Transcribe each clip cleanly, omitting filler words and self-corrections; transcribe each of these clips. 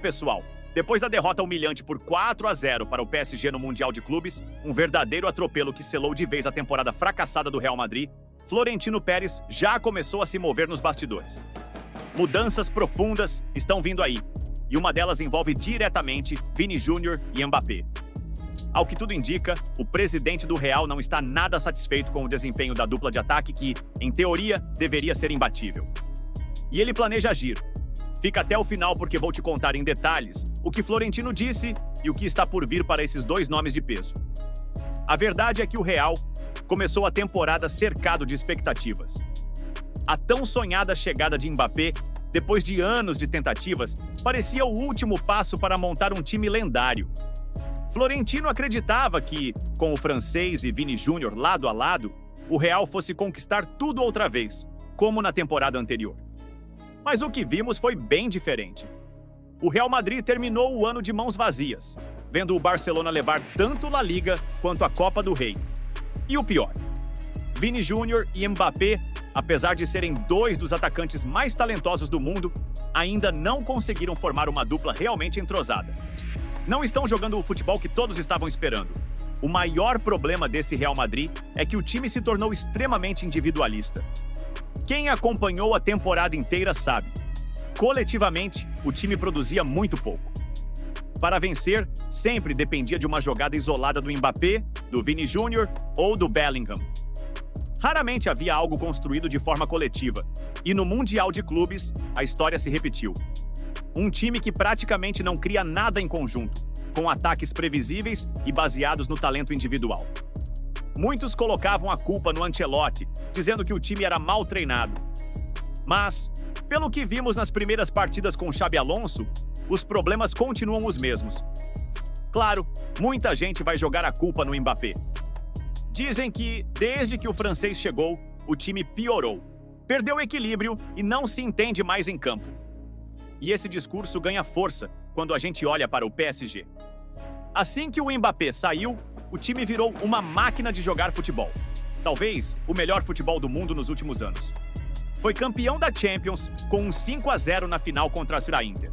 Pessoal, depois da derrota humilhante por 4-0 para o PSG no Mundial de Clubes, um verdadeiro atropelo que selou de vez a temporada fracassada do Real Madrid, Florentino Pérez já começou a se mover nos bastidores. Mudanças profundas estão vindo aí, e uma delas envolve diretamente Vini Júnior e Mbappé. Ao que tudo indica, o presidente do Real não está nada satisfeito com o desempenho da dupla de ataque que, em teoria, deveria ser imbatível. E ele planeja agir. Fica até o final porque vou te contar em detalhes o que Florentino disse e o que está por vir para esses dois nomes de peso. A verdade é que o Real começou a temporada cercado de expectativas. A tão sonhada chegada de Mbappé, depois de anos de tentativas, parecia o último passo para montar um time lendário. Florentino acreditava que, com o francês e Vini Júnior lado a lado, o Real fosse conquistar tudo outra vez, como na temporada anterior. Mas o que vimos foi bem diferente. O Real Madrid terminou o ano de mãos vazias, vendo o Barcelona levar tanto La Liga quanto a Copa do Rei. E o pior, Vini Júnior e Mbappé, apesar de serem dois dos atacantes mais talentosos do mundo, ainda não conseguiram formar uma dupla realmente entrosada. Não estão jogando o futebol que todos estavam esperando. O maior problema desse Real Madrid é que o time se tornou extremamente individualista. Quem acompanhou a temporada inteira sabe. Coletivamente, o time produzia muito pouco. Para vencer, sempre dependia de uma jogada isolada do Mbappé, do Vini Júnior ou do Bellingham. Raramente havia algo construído de forma coletiva, e no Mundial de Clubes, a história se repetiu. Um time que praticamente não cria nada em conjunto, com ataques previsíveis e baseados no talento individual. Muitos colocavam a culpa no Ancelotti, dizendo que o time era mal treinado. Mas, pelo que vimos nas primeiras partidas com Xabi Alonso, os problemas continuam os mesmos. Claro, muita gente vai jogar a culpa no Mbappé. Dizem que, desde que o francês chegou, o time piorou, perdeu o equilíbrio e não se entende mais em campo. E esse discurso ganha força quando a gente olha para o PSG. Assim que o Mbappé saiu, o time virou uma máquina de jogar futebol. Talvez o melhor futebol do mundo nos últimos anos. Foi campeão da Champions com um 5-0 na final contra a Inter.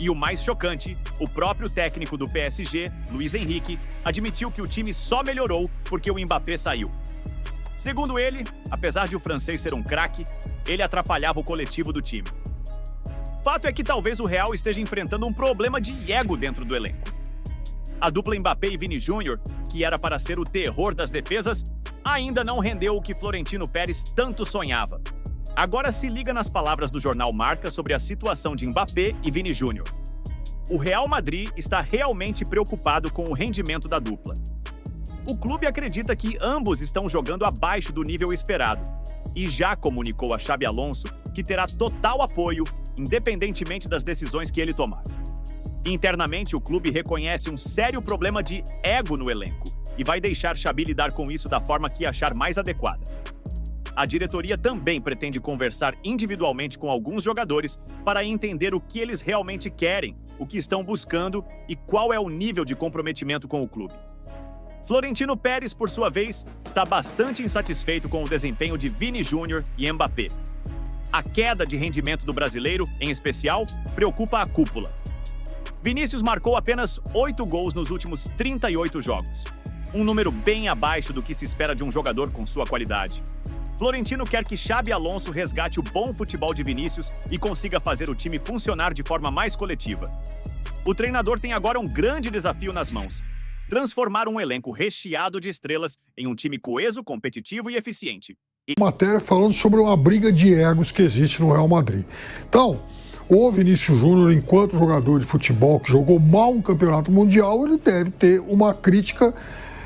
E o mais chocante, o próprio técnico do PSG, Luiz Henrique, admitiu que o time só melhorou porque o Mbappé saiu. Segundo ele, apesar de o francês ser um craque, ele atrapalhava o coletivo do time. Fato é que talvez o Real esteja enfrentando um problema de ego dentro do elenco. A dupla Mbappé e Vini Júnior, que era para ser o terror das defesas, ainda não rendeu o que Florentino Pérez tanto sonhava. Agora se liga nas palavras do jornal Marca sobre a situação de Mbappé e Vini Júnior. O Real Madrid está realmente preocupado com o rendimento da dupla. O clube acredita que ambos estão jogando abaixo do nível esperado e já comunicou a Xabi Alonso que terá total apoio, independentemente das decisões que ele tomar. Internamente, o clube reconhece um sério problema de ego no elenco e vai deixar Xabi lidar com isso da forma que achar mais adequada. A diretoria também pretende conversar individualmente com alguns jogadores para entender o que eles realmente querem, o que estão buscando e qual é o nível de comprometimento com o clube. Florentino Pérez, por sua vez, está bastante insatisfeito com o desempenho de Vini Júnior e Mbappé. A queda de rendimento do brasileiro, em especial, preocupa a cúpula. Vinícius marcou apenas 8 gols nos últimos 38 jogos, um número bem abaixo do que se espera de um jogador com sua qualidade. Florentino quer que Xabi Alonso resgate o bom futebol de Vinícius e consiga fazer o time funcionar de forma mais coletiva. O treinador tem agora um grande desafio nas mãos: transformar um elenco recheado de estrelas em um time coeso, competitivo e eficiente. Matéria falando sobre uma briga de egos que existe no Real Madrid. Então, o Vinícius Júnior, enquanto jogador de futebol que jogou mal um campeonato mundial, ele deve ter uma crítica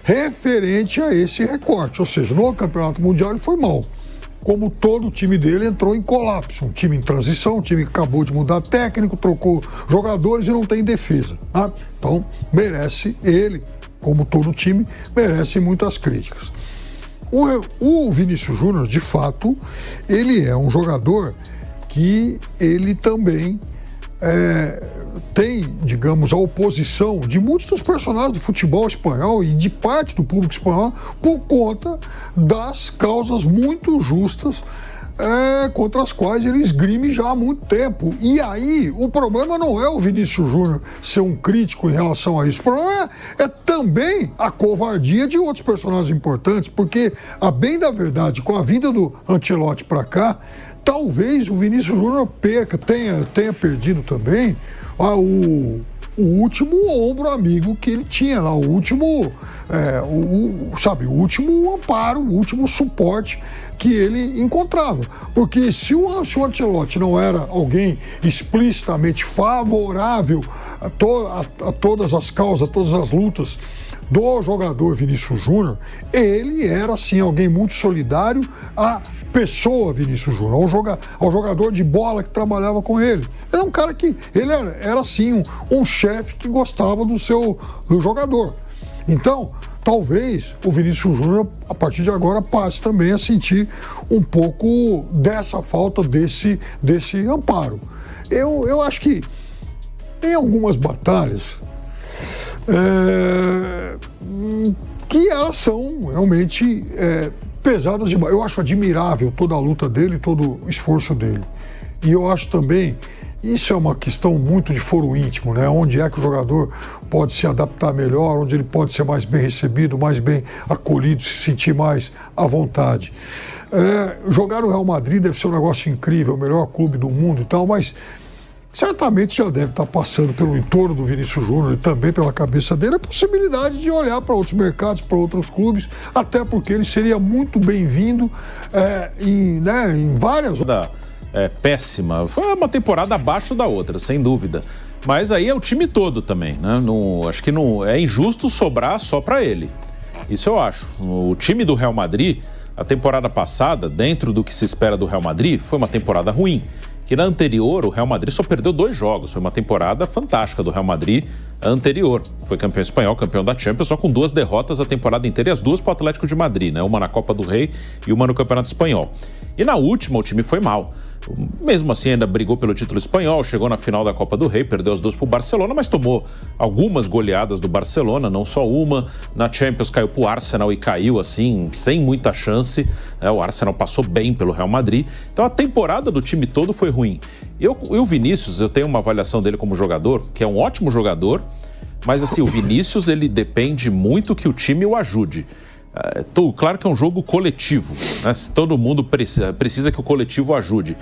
referente a esse recorte. Ou seja, no campeonato mundial ele foi mal. Como todo o time dele entrou em colapso. Um time em transição, um time que acabou de mudar técnico, trocou jogadores e não tem defesa. Tá? Então, merece ele, como todo time, merece muitas críticas. O Vinícius Júnior, de fato, ele é um jogador que ele também tem, digamos, a oposição de muitos dos personagens do futebol espanhol e de parte do público espanhol por conta das causas muito justas contra as quais ele esgrime já há muito tempo. E aí, o problema não é o Vinícius Júnior ser um crítico em relação a isso. O problema é também a covardia de outros personagens importantes, porque, a bem da verdade, com a vinda do Ancelotti para cá, talvez o Vinícius Júnior tenha perdido também o último ombro amigo que ele tinha lá, o último amparo, o último suporte que ele encontrava. Porque se o Ancelotti não era alguém explicitamente favorável a todas as causas, a todas as lutas do jogador Vinícius Júnior, ele era, sim, alguém muito solidário à pessoa Vinícius Júnior, ao jogador de bola que trabalhava com ele. Ele é um cara que, ele era sim, um chefe que gostava do jogador. Então, talvez o Vinícius Júnior, a partir de agora, passe também a sentir um pouco dessa falta desse amparo. Eu acho que tem algumas batalhas que elas são realmente pesadas demais. Eu acho admirável toda a luta dele, todo o esforço dele. E eu acho também, isso é uma questão muito de foro íntimo, né? Onde é que o jogador pode se adaptar melhor, onde ele pode ser mais bem recebido, mais bem acolhido, se sentir mais à vontade. Jogar no Real Madrid deve ser um negócio incrível, o melhor clube do mundo e tal, mas certamente já deve estar passando pelo entorno do Vinícius Júnior e também pela cabeça dele a possibilidade de olhar para outros mercados, para outros clubes, até porque ele seria muito bem-vindo em várias... Péssima. Foi uma temporada abaixo da outra, sem dúvida. Mas aí é o time todo também, né? Acho que é injusto sobrar só para ele. Isso eu acho. O time do Real Madrid, a temporada passada, dentro do que se espera do Real Madrid, foi uma temporada ruim. Que na anterior, o Real Madrid só perdeu 2 jogos. Foi uma temporada fantástica do Real Madrid anterior. Foi campeão espanhol, campeão da Champions, só com 2 derrotas a temporada inteira, e as 2 para o Atlético de Madrid, né? Uma na Copa do Rei e uma no Campeonato Espanhol. E na última, o time foi mal. Mesmo assim, ainda brigou pelo título espanhol, chegou na final da Copa do Rei, perdeu as 2 para o Barcelona, mas tomou algumas goleadas do Barcelona, não só uma. Na Champions caiu para o Arsenal e caiu assim, sem muita chance. O Arsenal passou bem pelo Real Madrid. Então a temporada do time todo foi ruim. E o Vinícius, eu tenho uma avaliação dele como jogador, que é um ótimo jogador, mas assim, o Vinícius, ele depende muito que o time o ajude. Claro que é um jogo coletivo, né? Todo mundo precisa que o coletivo ajude.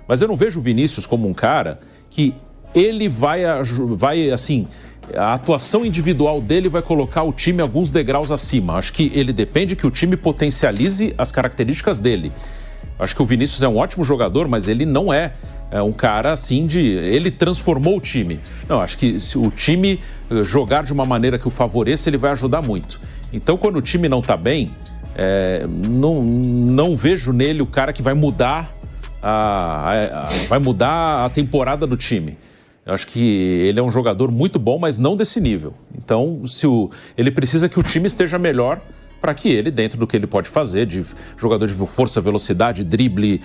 Mas eu não vejo o Vinícius como um cara que ele vai assim, a atuação individual dele vai colocar o time alguns degraus acima. Acho que ele depende que o time potencialize as características dele. Acho que o Vinícius é um ótimo jogador, mas ele não é um cara assim ele transformou o time. Não, acho que se o time jogar de uma maneira que o favoreça, ele vai ajudar muito. Então, quando o time não está bem, não vejo nele o cara que vai mudar a temporada do time. Eu acho que ele é um jogador muito bom, mas não desse nível. Então, ele precisa que o time esteja melhor para que ele, dentro do que ele pode fazer, de jogador de força, velocidade, drible,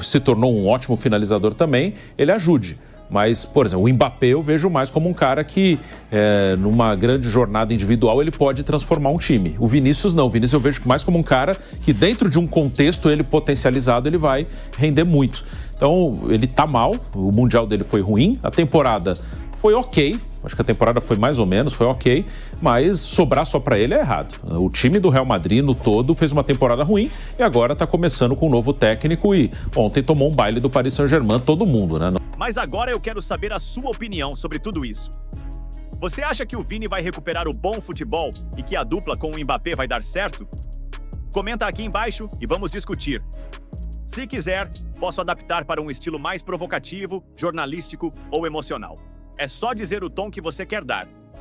se tornou um ótimo finalizador também, ele ajude. Mas, por exemplo, o Mbappé eu vejo mais como um cara que, numa grande jornada individual, ele pode transformar um time. O Vinícius não. O Vinícius eu vejo mais como um cara que, dentro de um contexto, ele potencializado, ele vai render muito. Então, ele tá mal. O Mundial dele foi ruim. A temporada foi ok. Acho que a temporada foi mais ou menos, foi ok. Mas sobrar só pra ele é errado. O time do Real Madrid, no todo, fez uma temporada ruim e agora tá começando com um novo técnico e ontem tomou um baile do Paris Saint-Germain, todo mundo, né? Mas agora eu quero saber a sua opinião sobre tudo isso. Você acha que o Vini vai recuperar o bom futebol e que a dupla com o Mbappé vai dar certo? Comenta aqui embaixo e vamos discutir. Se quiser, posso adaptar para um estilo mais provocativo, jornalístico ou emocional. É só dizer o tom que você quer dar.